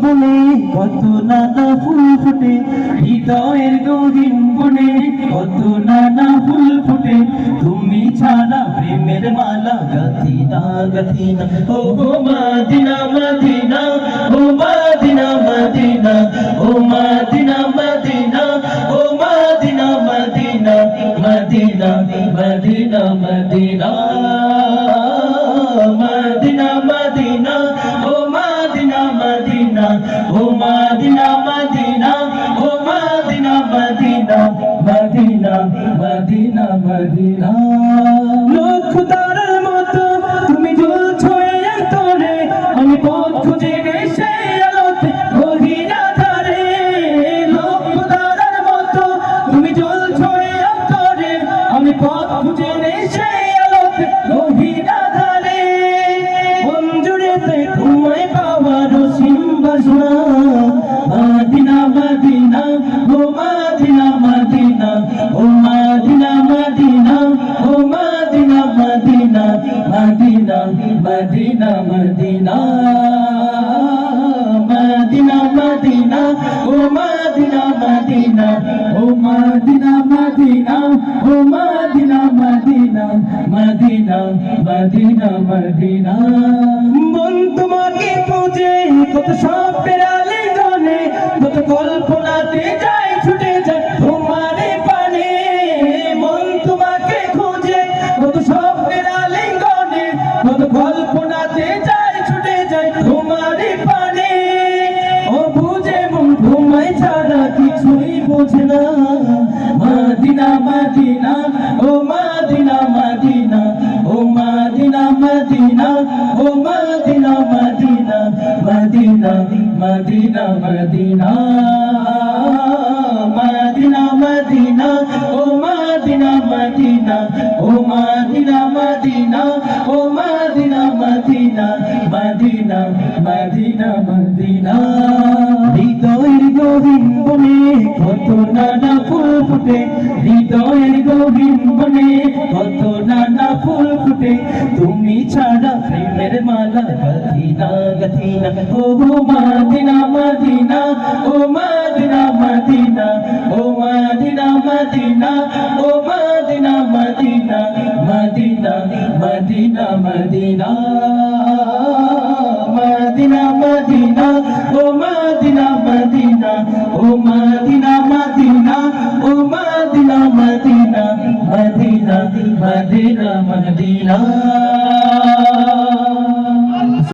বনে কত নানা ফুল ফুটে, হৃদয়ের গহীন বনে কত নানা ফুল ফুটে, তুমি ছাড়া প্রেমের মালা গাথি না গাথি না। ও গো মদিনা মদিনা, ও মদিনা মদিনা, ও মদিনা মদিনা, ও Madina Madina, Madina Madina Madina, Madina Madina, ও মদিনা মদিনা, ও মদিনা মদিনা, ও Madina Madina, Madina Madina Madina. লক্ষ তারার মতো তুমি জ্বলছো এই অন্তরে, আমি পথ খুঁজে গেছি সেই আলোতে গহীন আঁধারে। লক্ষ তারার মতো তুমি জ্বলছো এই অন্তরে, আমি পথ খুঁজে গেছি সেই আলোতে গহীন আঁধারে। মন জুড়েতে তোমায় পাওয়ার অসীম বাসনা, মদিনা মদিনা, ও মদিনা মদিনা, ও মদিনা মদিনা, ও Madina Madina, Madina Madina Madina, Madina Madina, ও মদিনা মদিনা, ও মদিনা মদিনা, ও Madina Madina, Madina Madina Madina. মন তোমাকে খুঁজে কত স্বপ্নের আলিঙ্গনে, কত কল্পনাতে যায় ছুটে যায় তোমারে পানে। মন তোমাকে খুঁজে কত স্বপ্নের আলিঙ্গনে, কত কল্পনাতে যায় ছুটে যায় তোমারে পানে। ও বুঝে মন তোমায় ছাড়া কিছুই বোঝে না, মদিনা মদিনা, ও মদিনা মদিনা, ও মদিনা মদিনা, ও Madina Madina, Madina Madina Madina, Madina Madina, ও মদিনা মদিনা, ও মদিনা মদিনা, ও Madina Madina, Madina Madina Madina. হৃদয়ের গহীন বনে কত নানা ফুল ফুটে, হৃদয়ের গহীন বনে কত নানা ফুল ফুটে, তুমি ছাড়া প্রেমের মালা গাথি না গাথি না। ও মদিনা মদিনা, ও মদিনা মদিনা, ও মদিনা মদিনা, ও Madina Madina, Madina Madina Madina, Madina Madina, ও মদিনা মদিনা, ও মদিনা মদিনা, ও Madina Madina, Madina Madina Medina.